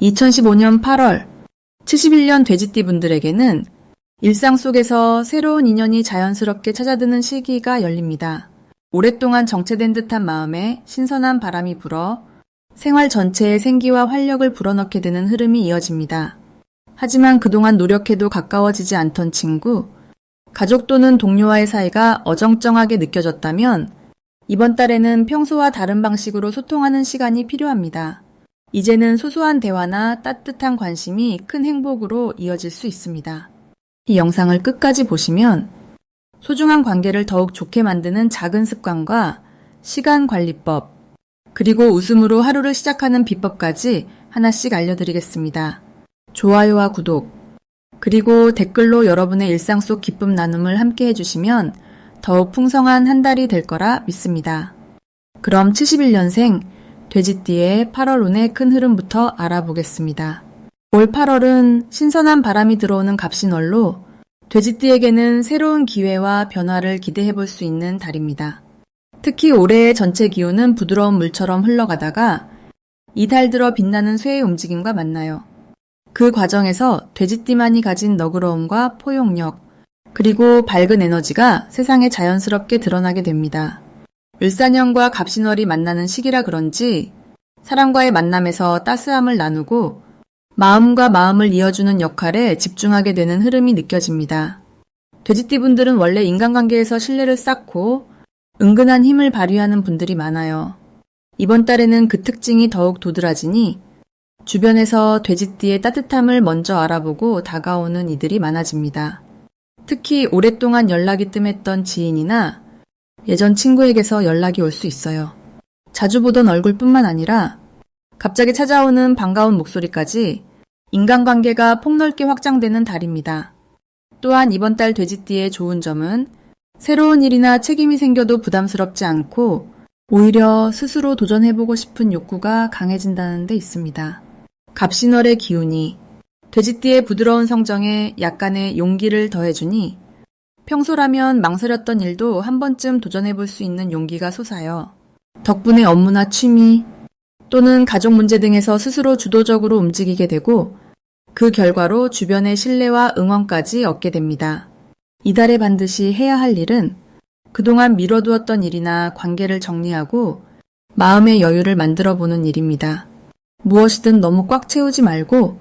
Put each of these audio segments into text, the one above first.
2015년 8월, 71년 돼지띠 분들에게는 일상 속에서 새로운 인연이 자연스럽게 찾아드는 시기가 열립니다. 오랫동안 정체된 듯한 마음에 신선한 바람이 불어 생활 전체에 생기와 활력을 불어넣게 되는 흐름이 이어집니다. 하지만 그동안 노력해도 가까워지지 않던 친구, 가족 또는 동료와의 사이가 어정쩡하게 느껴졌다면 이번 달에는 평소와 다른 방식으로 소통하는 시간이 필요합니다. 이제는 소소한 대화나 따뜻한 관심이 큰 행복으로 이어질 수 있습니다. 이 영상을 끝까지 보시면 소중한 관계를 더욱 좋게 만드는 작은 습관과 시간 관리법, 그리고 웃음으로 하루를 시작하는 비법까지 하나씩 알려드리겠습니다. 좋아요와 구독, 그리고 댓글로 여러분의 일상 속 기쁨 나눔을 함께 해주시면 더욱 풍성한 한 달이 될 거라 믿습니다. 그럼 71년생 돼지띠의 8월 운의 큰 흐름부터 알아보겠습니다. 올 8월은 신선한 바람이 들어오는 갑신월로 돼지띠에게는 새로운 기회와 변화를 기대해 볼 수 있는 달입니다. 특히 올해의 전체 기운은 부드러운 물처럼 흘러가다가 이달 들어 빛나는 쇠의 움직임과 만나요. 그 과정에서 돼지띠만이 가진 너그러움과 포용력, 그리고 밝은 에너지가 세상에 자연스럽게 드러나게 됩니다. 을사년과 갑신월이 만나는 시기라 그런지 사람과의 만남에서 따스함을 나누고 마음과 마음을 이어주는 역할에 집중하게 되는 흐름이 느껴집니다. 돼지띠 분들은 원래 인간관계에서 신뢰를 쌓고 은근한 힘을 발휘하는 분들이 많아요. 이번 달에는 그 특징이 더욱 도드라지니 주변에서 돼지띠의 따뜻함을 먼저 알아보고 다가오는 이들이 많아집니다. 특히 오랫동안 연락이 뜸했던 지인이나 예전 친구에게서 연락이 올 수 있어요. 자주 보던 얼굴뿐만 아니라 갑자기 찾아오는 반가운 목소리까지 인간관계가 폭넓게 확장되는 달입니다. 또한 이번 달 돼지띠의 좋은 점은 새로운 일이나 책임이 생겨도 부담스럽지 않고 오히려 스스로 도전해보고 싶은 욕구가 강해진다는 데 있습니다. 갑신월의 기운이 돼지띠의 부드러운 성정에 약간의 용기를 더해주니 평소라면 망설였던 일도 한 번쯤 도전해볼 수 있는 용기가 솟아요. 덕분에 업무나 취미 또는 가족 문제 등에서 스스로 주도적으로 움직이게 되고 그 결과로 주변의 신뢰와 응원까지 얻게 됩니다. 이달에 반드시 해야 할 일은 그동안 미뤄두었던 일이나 관계를 정리하고 마음의 여유를 만들어보는 일입니다. 무엇이든 너무 꽉 채우지 말고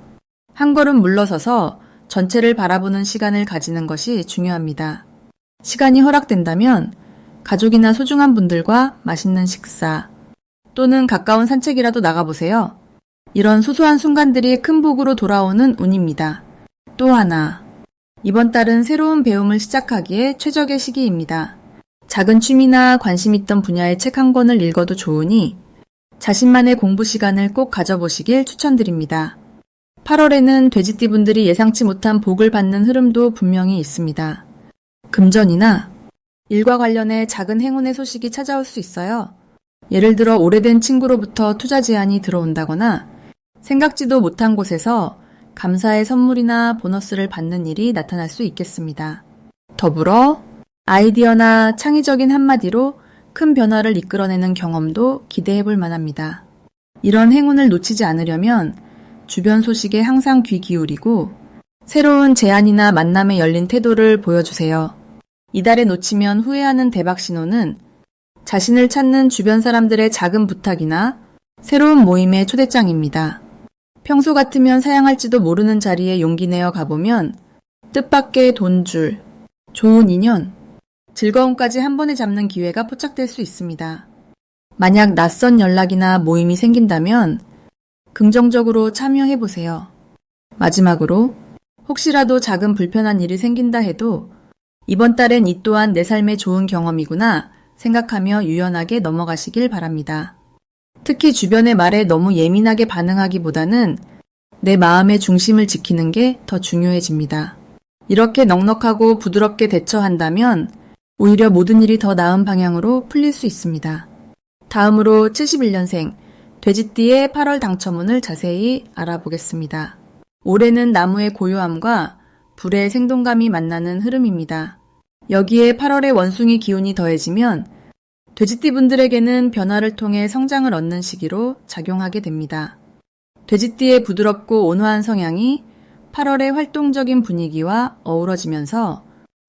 한 걸음 물러서서 전체를 바라보는 시간을 가지는 것이 중요합니다. 시간이 허락된다면 가족이나 소중한 분들과 맛있는 식사 또는 가까운 산책이라도 나가보세요. 이런 소소한 순간들이 큰 복으로 돌아오는 운입니다. 또 하나, 이번 달은 새로운 배움을 시작하기에 최적의 시기입니다. 작은 취미나 관심 있던 분야의 책 한 권을 읽어도 좋으니 자신만의 공부 시간을 꼭 가져보시길 추천드립니다. 8월에는 돼지띠 분들이 예상치 못한 복을 받는 흐름도 분명히 있습니다. 금전이나 일과 관련해 작은 행운의 소식이 찾아올 수 있어요. 예를 들어 오래된 친구로부터 투자 제안이 들어온다거나 생각지도 못한 곳에서 감사의 선물이나 보너스를 받는 일이 나타날 수 있겠습니다. 더불어 아이디어나 창의적인 한마디로 큰 변화를 이끌어내는 경험도 기대해 볼 만합니다. 이런 행운을 놓치지 않으려면 주변 소식에 항상 귀 기울이고 새로운 제안이나 만남에 열린 태도를 보여주세요. 이달에 놓치면 후회하는 대박 신호는 자신을 찾는 주변 사람들의 작은 부탁이나 새로운 모임의 초대장입니다. 평소 같으면 사양할지도 모르는 자리에 용기 내어 가보면 뜻밖의 돈줄, 좋은 인연, 즐거움까지 한 번에 잡는 기회가 포착될 수 있습니다. 만약 낯선 연락이나 모임이 생긴다면 긍정적으로 참여해보세요. 마지막으로 혹시라도 작은 불편한 일이 생긴다 해도 이번 달엔 이 또한 내 삶의 좋은 경험이구나 생각하며 유연하게 넘어가시길 바랍니다. 특히 주변의 말에 너무 예민하게 반응하기보다는 내 마음의 중심을 지키는 게 더 중요해집니다. 이렇게 넉넉하고 부드럽게 대처한다면 오히려 모든 일이 더 나은 방향으로 풀릴 수 있습니다. 다음으로 71년생 돼지띠의 8월 당첨운을 자세히 알아보겠습니다. 올해는 나무의 고요함과 불의 생동감이 만나는 흐름입니다. 여기에 8월의 원숭이 기운이 더해지면 돼지띠 분들에게는 변화를 통해 성장을 얻는 시기로 작용하게 됩니다. 돼지띠의 부드럽고 온화한 성향이 8월의 활동적인 분위기와 어우러지면서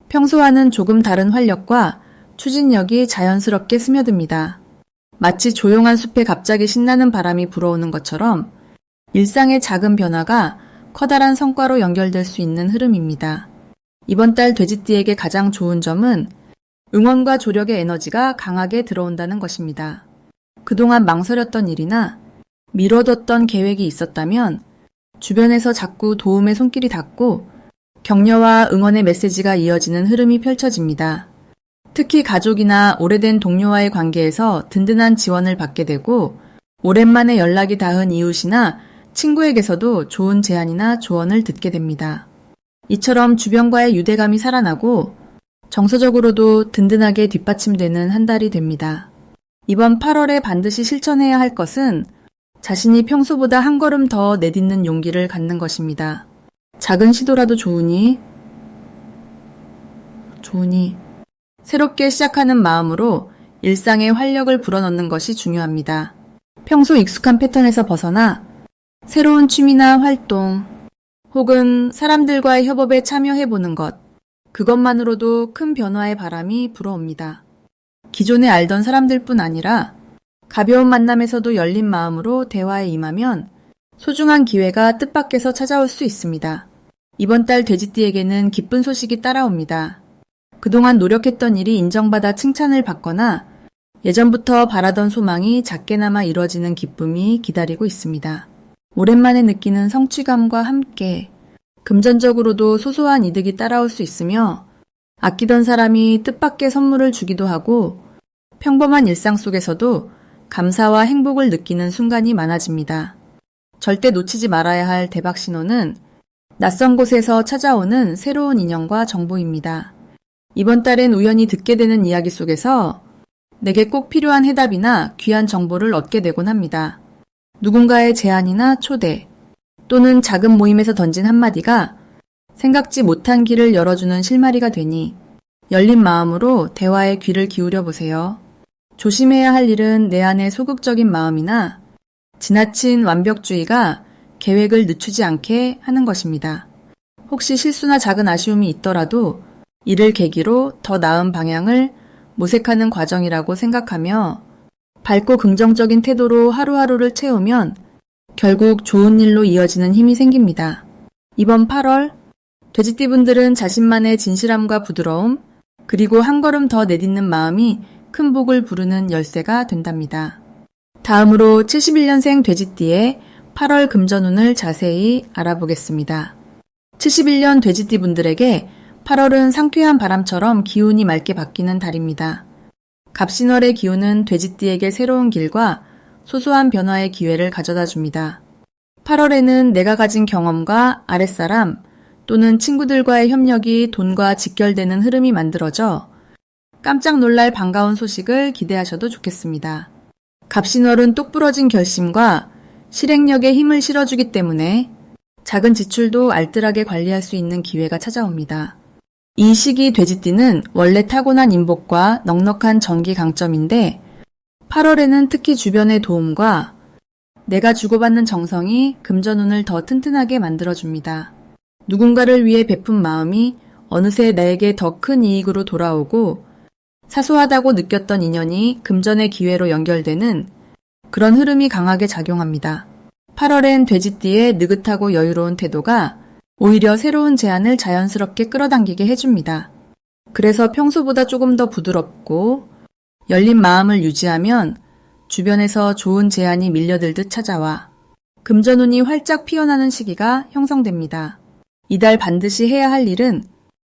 평소와는 조금 다른 활력과 추진력이 자연스럽게 스며듭니다. 마치 조용한 숲에 갑자기 신나는 바람이 불어오는 것처럼 일상의 작은 변화가 커다란 성과로 연결될 수 있는 흐름입니다. 이번 달 돼지띠에게 가장 좋은 점은 응원과 조력의 에너지가 강하게 들어온다는 것입니다. 그동안 망설였던 일이나 미뤄뒀던 계획이 있었다면 주변에서 자꾸 도움의 손길이 닿고 격려와 응원의 메시지가 이어지는 흐름이 펼쳐집니다. 특히 가족이나 오래된 동료와의 관계에서 든든한 지원을 받게 되고 오랜만에 연락이 닿은 이웃이나 친구에게서도 좋은 제안이나 조언을 듣게 됩니다. 이처럼 주변과의 유대감이 살아나고 정서적으로도 든든하게 뒷받침되는 한 달이 됩니다. 이번 8월에 반드시 실천해야 할 것은 자신이 평소보다 한 걸음 더 내딛는 용기를 갖는 것입니다. 작은 시도라도 좋으니 새롭게 시작하는 마음으로 일상에 활력을 불어넣는 것이 중요합니다. 평소 익숙한 패턴에서 벗어나 새로운 취미나 활동 혹은 사람들과의 협업에 참여해보는 것, 그것만으로도 큰 변화의 바람이 불어옵니다. 기존에 알던 사람들뿐 아니라 가벼운 만남에서도 열린 마음으로 대화에 임하면 소중한 기회가 뜻밖에서 찾아올 수 있습니다. 이번 달 돼지띠에게는 기쁜 소식이 따라옵니다. 그동안 노력했던 일이 인정받아 칭찬을 받거나 예전부터 바라던 소망이 작게나마 이뤄지는 기쁨이 기다리고 있습니다. 오랜만에 느끼는 성취감과 함께 금전적으로도 소소한 이득이 따라올 수 있으며 아끼던 사람이 뜻밖의 선물을 주기도 하고 평범한 일상 속에서도 감사와 행복을 느끼는 순간이 많아집니다. 절대 놓치지 말아야 할 대박 신호는 낯선 곳에서 찾아오는 새로운 인연과 정보입니다. 이번 달엔 우연히 듣게 되는 이야기 속에서 내게 꼭 필요한 해답이나 귀한 정보를 얻게 되곤 합니다. 누군가의 제안이나 초대 또는 작은 모임에서 던진 한마디가 생각지 못한 길을 열어주는 실마리가 되니 열린 마음으로 대화에 귀를 기울여 보세요. 조심해야 할 일은 내 안의 소극적인 마음이나 지나친 완벽주의가 계획을 늦추지 않게 하는 것입니다. 혹시 실수나 작은 아쉬움이 있더라도 이를 계기로 더 나은 방향을 모색하는 과정이라고 생각하며 밝고 긍정적인 태도로 하루하루를 채우면 결국 좋은 일로 이어지는 힘이 생깁니다. 이번 8월 돼지띠분들은 자신만의 진실함과 부드러움 그리고 한 걸음 더 내딛는 마음이 큰 복을 부르는 열쇠가 된답니다. 다음으로 71년생 돼지띠의 8월 금전운을 자세히 알아보겠습니다. 71년 돼지띠분들에게 8월은 상쾌한 바람처럼 기운이 맑게 바뀌는 달입니다. 갑신월의 기운은 돼지띠에게 새로운 길과 소소한 변화의 기회를 가져다 줍니다. 8월에는 내가 가진 경험과 아랫사람 또는 친구들과의 협력이 돈과 직결되는 흐름이 만들어져 깜짝 놀랄 반가운 소식을 기대하셔도 좋겠습니다. 갑신월은 똑부러진 결심과 실행력에 힘을 실어주기 때문에 작은 지출도 알뜰하게 관리할 수 있는 기회가 찾아옵니다. 이 시기 돼지띠는 원래 타고난 인복과 넉넉한 정기 강점인데 8월에는 특히 주변의 도움과 내가 주고받는 정성이 금전운을 더 튼튼하게 만들어줍니다. 누군가를 위해 베푼 마음이 어느새 나에게 더 큰 이익으로 돌아오고 사소하다고 느꼈던 인연이 금전의 기회로 연결되는 그런 흐름이 강하게 작용합니다. 8월엔 돼지띠의 느긋하고 여유로운 태도가 오히려 새로운 제안을 자연스럽게 끌어당기게 해줍니다. 그래서 평소보다 조금 더 부드럽고 열린 마음을 유지하면 주변에서 좋은 제안이 밀려들듯 찾아와 금전운이 활짝 피어나는 시기가 형성됩니다. 이달 반드시 해야 할 일은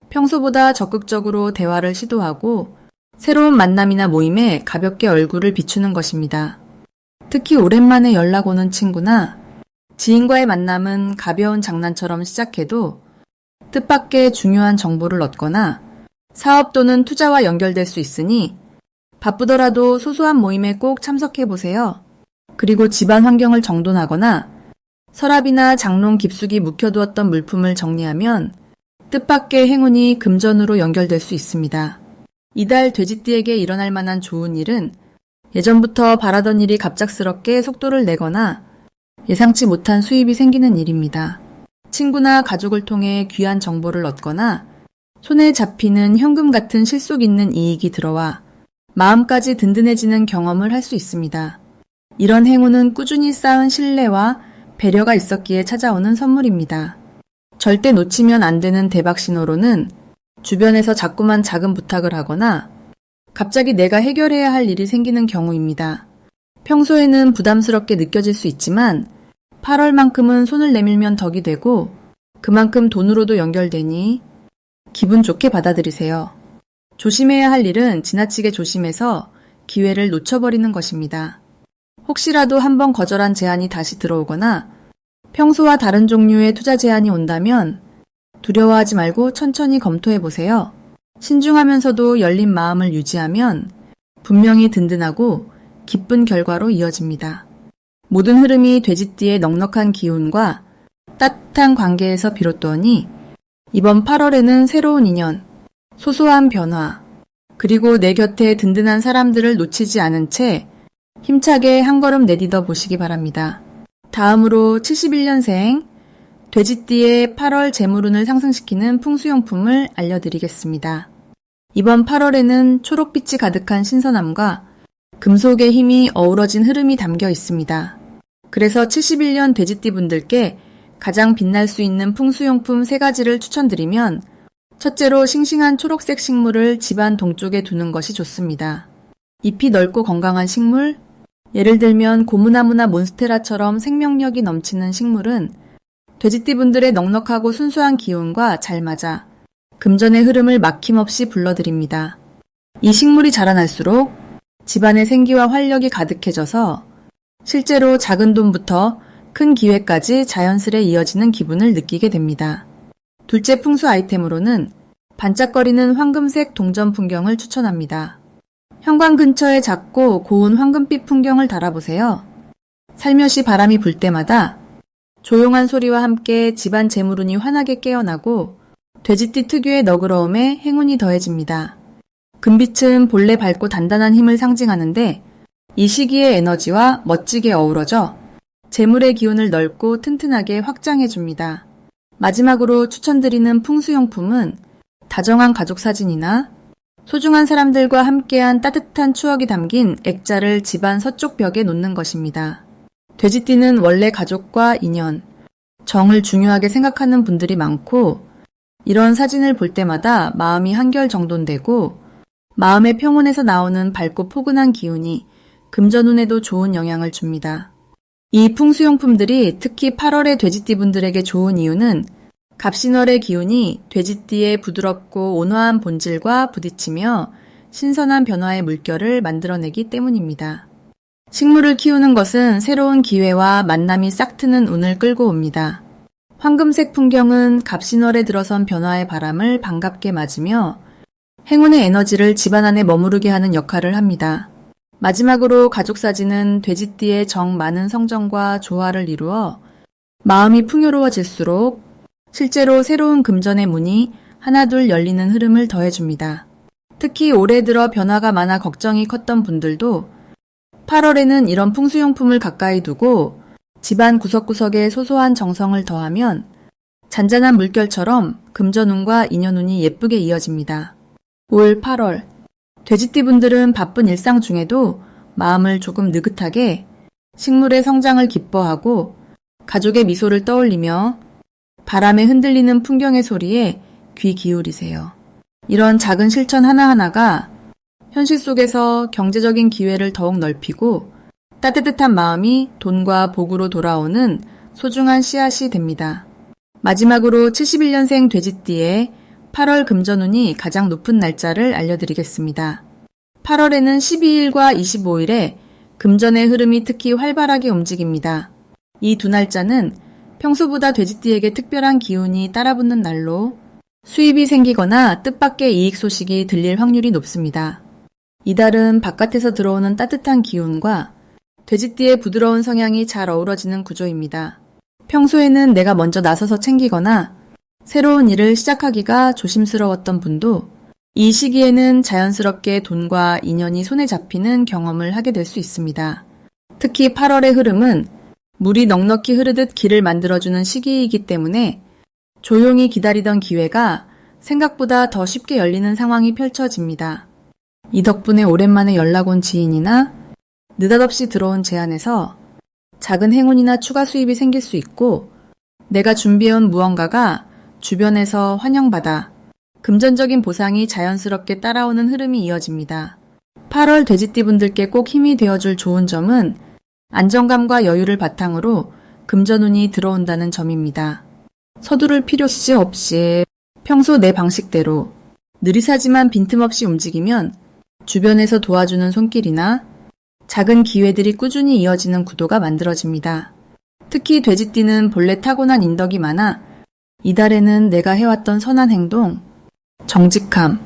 평소보다 적극적으로 대화를 시도하고 새로운 만남이나 모임에 가볍게 얼굴을 비추는 것입니다. 특히 오랜만에 연락 오는 친구나 지인과의 만남은 가벼운 장난처럼 시작해도 뜻밖의 중요한 정보를 얻거나 사업 또는 투자와 연결될 수 있으니 바쁘더라도 소소한 모임에 꼭 참석해보세요. 그리고 집안 환경을 정돈하거나 서랍이나 장롱 깊숙이 묵혀두었던 물품을 정리하면 뜻밖의 행운이 금전으로 연결될 수 있습니다. 이달 돼지띠에게 일어날 만한 좋은 일은 예전부터 바라던 일이 갑작스럽게 속도를 내거나 예상치 못한 수입이 생기는 일입니다. 친구나 가족을 통해 귀한 정보를 얻거나 손에 잡히는 현금 같은 실속 있는 이익이 들어와 마음까지 든든해지는 경험을 할 수 있습니다. 이런 행운은 꾸준히 쌓은 신뢰와 배려가 있었기에 찾아오는 선물입니다. 절대 놓치면 안 되는 대박 신호로는 주변에서 자꾸만 작은 부탁을 하거나 갑자기 내가 해결해야 할 일이 생기는 경우입니다. 평소에는 부담스럽게 느껴질 수 있지만 8월만큼은 손을 내밀면 덕이 되고 그만큼 돈으로도 연결되니 기분 좋게 받아들이세요. 조심해야 할 일은 지나치게 조심해서 기회를 놓쳐버리는 것입니다. 혹시라도 한번 거절한 제안이 다시 들어오거나 평소와 다른 종류의 투자 제안이 온다면 두려워하지 말고 천천히 검토해 보세요. 신중하면서도 열린 마음을 유지하면 분명히 든든하고 기쁜 결과로 이어집니다. 모든 흐름이 돼지띠의 넉넉한 기운과 따뜻한 관계에서 비롯되니 이번 8월에는 새로운 인연, 소소한 변화, 그리고 내 곁에 든든한 사람들을 놓치지 않은 채 힘차게 한 걸음 내딛어 보시기 바랍니다. 다음으로 71년생 돼지띠의 8월 재물운을 상승시키는 풍수용품을 알려드리겠습니다. 이번 8월에는 초록빛이 가득한 신선함과 금속의 힘이 어우러진 흐름이 담겨 있습니다. 그래서 71년 돼지띠 분들께 가장 빛날 수 있는 풍수용품 3가지를 추천드리면 첫째로 싱싱한 초록색 식물을 집안 동쪽에 두는 것이 좋습니다. 잎이 넓고 건강한 식물, 예를 들면 고무나무나 몬스테라처럼 생명력이 넘치는 식물은 돼지띠 분들의 넉넉하고 순수한 기운과 잘 맞아 금전의 흐름을 막힘없이 불러들입니다. 이 식물이 자라날수록 집안의 생기와 활력이 가득해져서 실제로 작은 돈부터 큰 기회까지 자연스레 이어지는 기분을 느끼게 됩니다. 둘째 풍수 아이템으로는 반짝거리는 황금색 동전 풍경을 추천합니다. 현관 근처에 작고 고운 황금빛 풍경을 달아보세요. 살며시 바람이 불 때마다 조용한 소리와 함께 집안 재물운이 환하게 깨어나고 돼지띠 특유의 너그러움에 행운이 더해집니다. 금빛은 본래 밝고 단단한 힘을 상징하는데 이 시기의 에너지와 멋지게 어우러져 재물의 기운을 넓고 튼튼하게 확장해줍니다. 마지막으로 추천드리는 풍수용품은 다정한 가족 사진이나 소중한 사람들과 함께한 따뜻한 추억이 담긴 액자를 집안 서쪽 벽에 놓는 것입니다. 돼지띠는 원래 가족과 인연, 정을 중요하게 생각하는 분들이 많고 이런 사진을 볼 때마다 마음이 한결 정돈되고 마음의 평온에서 나오는 밝고 포근한 기운이 금전운에도 좋은 영향을 줍니다. 이 풍수용품들이 특히 8월의 돼지띠 분들에게 좋은 이유는 갑신월의 기운이 돼지띠의 부드럽고 온화한 본질과 부딪히며 신선한 변화의 물결을 만들어내기 때문입니다. 식물을 키우는 것은 새로운 기회와 만남이 싹트는 운을 끌고 옵니다. 황금색 풍경은 갑신월에 들어선 변화의 바람을 반갑게 맞으며 행운의 에너지를 집안 안에 머무르게 하는 역할을 합니다. 마지막으로 가족 사진은 돼지띠의 정 많은 성정과 조화를 이루어 마음이 풍요로워질수록 실제로 새로운 금전의 문이 하나둘 열리는 흐름을 더해줍니다. 특히 올해 들어 변화가 많아 걱정이 컸던 분들도 8월에는 이런 풍수용품을 가까이 두고 집안 구석구석에 소소한 정성을 더하면 잔잔한 물결처럼 금전운과 인연운이 예쁘게 이어집니다. 올 8월 돼지띠 분들은 바쁜 일상 중에도 마음을 조금 느긋하게 식물의 성장을 기뻐하고 가족의 미소를 떠올리며 바람에 흔들리는 풍경의 소리에 귀 기울이세요. 이런 작은 실천 하나하나가 현실 속에서 경제적인 기회를 더욱 넓히고 따뜻한 마음이 돈과 복으로 돌아오는 소중한 씨앗이 됩니다. 마지막으로 71년생 돼지띠의 8월 금전운이 가장 높은 날짜를 알려드리겠습니다. 8월에는 12일과 25일에 금전의 흐름이 특히 활발하게 움직입니다. 이 두 날짜는 평소보다 돼지띠에게 특별한 기운이 따라붙는 날로 수입이 생기거나 뜻밖의 이익 소식이 들릴 확률이 높습니다. 이달은 바깥에서 들어오는 따뜻한 기운과 돼지띠의 부드러운 성향이 잘 어우러지는 구조입니다. 평소에는 내가 먼저 나서서 챙기거나 새로운 일을 시작하기가 조심스러웠던 분도 이 시기에는 자연스럽게 돈과 인연이 손에 잡히는 경험을 하게 될 수 있습니다. 특히 8월의 흐름은 물이 넉넉히 흐르듯 길을 만들어주는 시기이기 때문에 조용히 기다리던 기회가 생각보다 더 쉽게 열리는 상황이 펼쳐집니다. 이 덕분에 오랜만에 연락 온 지인이나 느닷없이 들어온 제안에서 작은 행운이나 추가 수입이 생길 수 있고, 내가 준비해온 무언가가 주변에서 환영받아 금전적인 보상이 자연스럽게 따라오는 흐름이 이어집니다. 8월 돼지띠분들께 꼭 힘이 되어줄 좋은 점은 안정감과 여유를 바탕으로 금전운이 들어온다는 점입니다. 서두를 필요 없이 평소 내 방식대로 느리사지만 빈틈없이 움직이면 주변에서 도와주는 손길이나 작은 기회들이 꾸준히 이어지는 구도가 만들어집니다. 특히 돼지띠는 본래 타고난 인덕이 많아 이달에는 내가 해왔던 선한 행동, 정직함,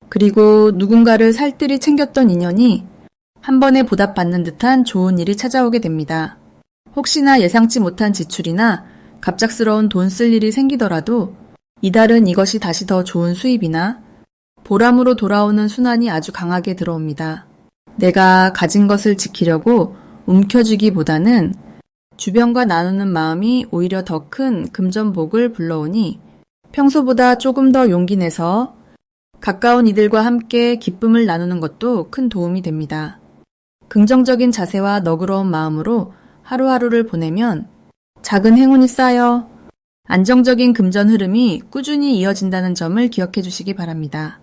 그리고 누군가를 살뜰히 챙겼던 인연이 한 번에 보답받는 듯한 좋은 일이 찾아오게 됩니다. 혹시나 예상치 못한 지출이나 갑작스러운 돈 쓸 일이 생기더라도 이달은 이것이 다시 더 좋은 수입이나 보람으로 돌아오는 순환이 아주 강하게 들어옵니다. 내가 가진 것을 지키려고 움켜쥐기보다는 주변과 나누는 마음이 오히려 더 큰 금전복을 불러오니 평소보다 조금 더 용기 내서 가까운 이들과 함께 기쁨을 나누는 것도 큰 도움이 됩니다. 긍정적인 자세와 너그러운 마음으로 하루하루를 보내면 작은 행운이 쌓여 안정적인 금전 흐름이 꾸준히 이어진다는 점을 기억해 주시기 바랍니다.